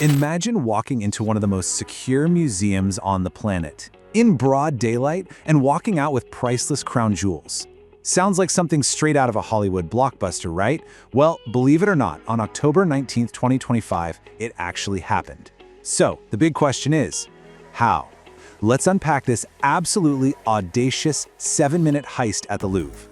Imagine walking into one of the most secure museums on the planet, in broad daylight, and walking out with priceless crown jewels. Sounds like something straight out of a Hollywood blockbuster, right? Well, believe it or not, on October 19th, 2025, it actually happened. So, the big question is, how? Let's unpack this absolutely audacious 7-minute heist at the Louvre.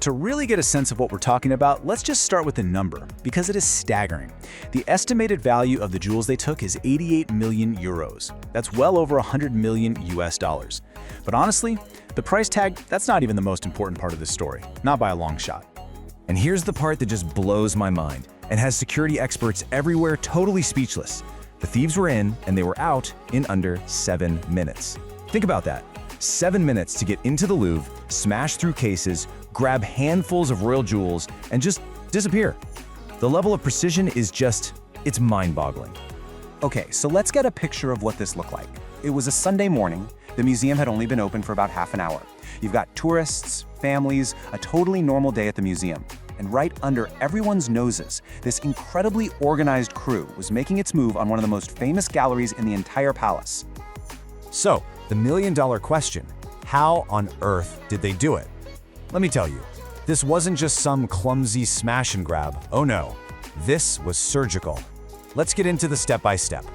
To really get a sense of what we're talking about, let's just start with the number, because it is staggering. The estimated value of the jewels they took is 88 million euros. That's well over 100 million US dollars. But honestly, the price tag, that's not even the most important part of this story, not by a long shot. And here's the part that just blows my mind and has security experts everywhere totally speechless. The thieves were in and they were out in under 7 minutes. Think about that. 7 minutes to get into the Louvre, smash through cases, grab handfuls of royal jewels, and just disappear. The level of precision is it's mind-boggling. Okay, so let's get a picture of what this looked like. It was a Sunday morning. The museum had only been open for about half an hour. You've got tourists, families, a totally normal day at the museum. And right under everyone's noses, this incredibly organized crew was making its move on one of the most famous galleries in the entire palace. So, the million-dollar question, how on earth did they do it? Let me tell you, this wasn't just some clumsy smash and grab. Oh no, this was surgical. Let's get into the step-by-step.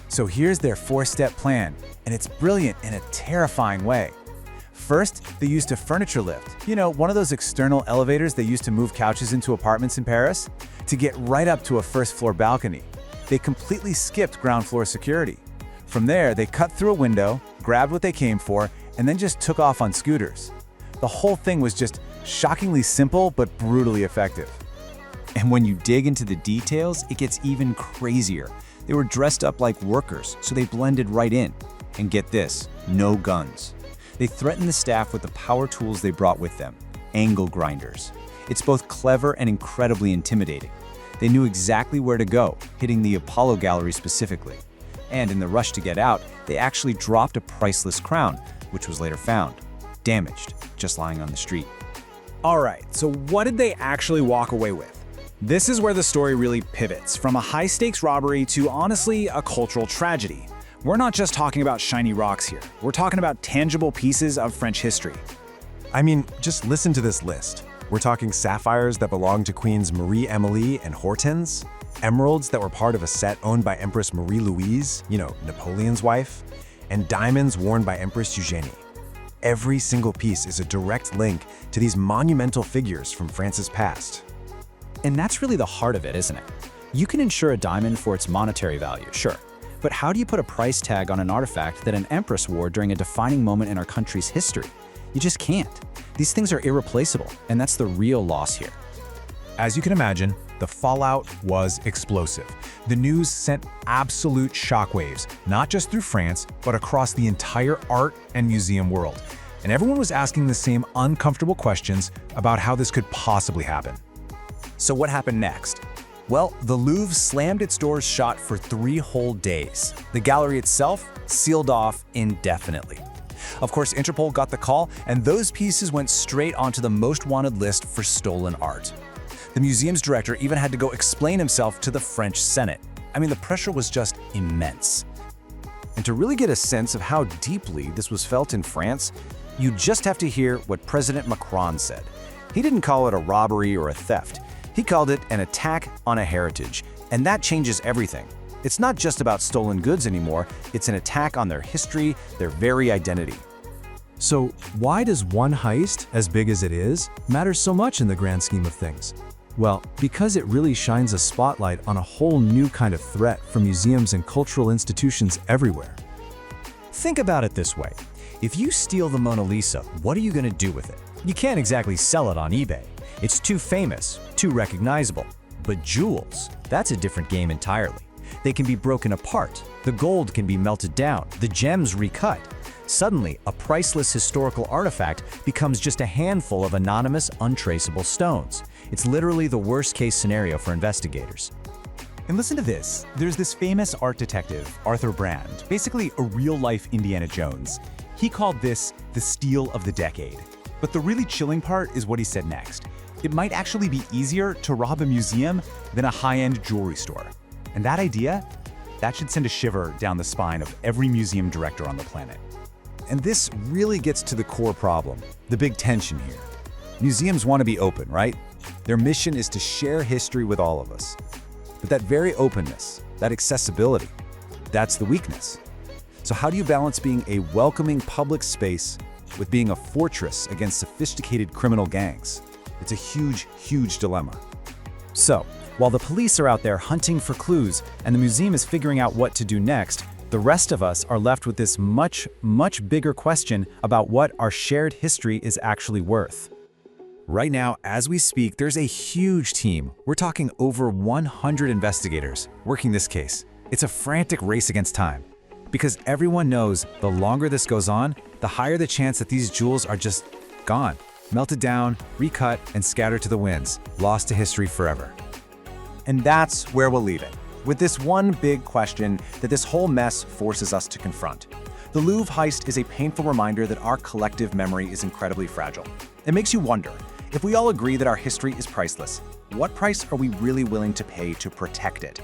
So here's their 4-step plan, and it's brilliant in a terrifying way. First, they used a furniture lift. You know, one of those external elevators they used to move couches into apartments in Paris? To get right up to a first-floor balcony. They completely skipped ground floor security. From there, they cut through a window, grabbed what they came for, and then just took off on scooters. The whole thing was just shockingly simple but brutally effective. And when you dig into the details, it gets even crazier. They were dressed up like workers, so they blended right in. And get this, no guns. They threatened the staff with the power tools they brought with them, angle grinders. It's both clever and incredibly intimidating. They knew exactly where to go, hitting the Apollo Gallery specifically. And in the rush to get out, they actually dropped a priceless crown, which was later found, damaged, just lying on the street. All right, so what did they actually walk away with? This is where the story really pivots, from a high-stakes robbery to, honestly, a cultural tragedy. We're not just talking about shiny rocks here. We're talking about tangible pieces of French history. I mean, just listen to this list. We're talking sapphires that belonged to Queens Marie-Amélie and Hortense, emeralds that were part of a set owned by Empress Marie-Louise, Napoleon's wife, and diamonds worn by Empress Eugénie. Every single piece is a direct link to these monumental figures from France's past. And that's really the heart of it, isn't it? You can insure a diamond for its monetary value, sure. But how do you put a price tag on an artifact that an empress wore during a defining moment in our country's history? You just can't. These things are irreplaceable, and that's the real loss here. As you can imagine, the fallout was explosive. The news sent absolute shockwaves, not just through France, but across the entire art and museum world. And everyone was asking the same uncomfortable questions about how this could possibly happen. So what happened next? Well, the Louvre slammed its doors shut for 3 whole days. The gallery itself sealed off indefinitely. Of course, Interpol got the call, and those pieces went straight onto the most wanted list for stolen art. The museum's director even had to go explain himself to the French Senate. I mean, the pressure was just immense. And to really get a sense of how deeply this was felt in France, you just have to hear what President Macron said. He didn't call it a robbery or a theft. He called it an attack on a heritage, and that changes everything. It's not just about stolen goods anymore, it's an attack on their history, their very identity. So why does one heist, as big as it is, matter so much in the grand scheme of things? Well, because it really shines a spotlight on a whole new kind of threat for museums and cultural institutions everywhere. Think about it this way. If you steal the Mona Lisa, what are you going to do with it? You can't exactly sell it on eBay. It's too famous, too recognizable. But jewels, that's a different game entirely. They can be broken apart, the gold can be melted down, the gems recut. Suddenly, a priceless historical artifact becomes just a handful of anonymous, untraceable stones. It's literally the worst-case scenario for investigators. And listen to this. There's this famous art detective, Arthur Brand, basically a real-life Indiana Jones. He called this the steal of the decade. But the really chilling part is what he said next. It might actually be easier to rob a museum than a high-end jewelry store. And that idea, That should send a shiver down the spine of every museum director on the planet. And this really gets to the core problem, the big tension here. Museums want to be open, right? Their mission is to share history with all of us. But that very openness, that accessibility, that's the weakness. So how do you balance being a welcoming public space with being a fortress against sophisticated criminal gangs? It's a huge, huge dilemma. So, while the police are out there hunting for clues and the museum is figuring out what to do next, the rest of us are left with this much, much bigger question about what our shared history is actually worth. Right now, as we speak, there's a huge team. We're talking over 100 investigators working this case. It's a frantic race against time. Because everyone knows the longer this goes on, the higher the chance that these jewels are just gone, melted down, recut, and scattered to the winds, lost to history forever. And that's where we'll leave it, with this one big question that this whole mess forces us to confront. The Louvre heist is a painful reminder that our collective memory is incredibly fragile. It makes you wonder, if we all agree that our history is priceless, what price are we really willing to pay to protect it?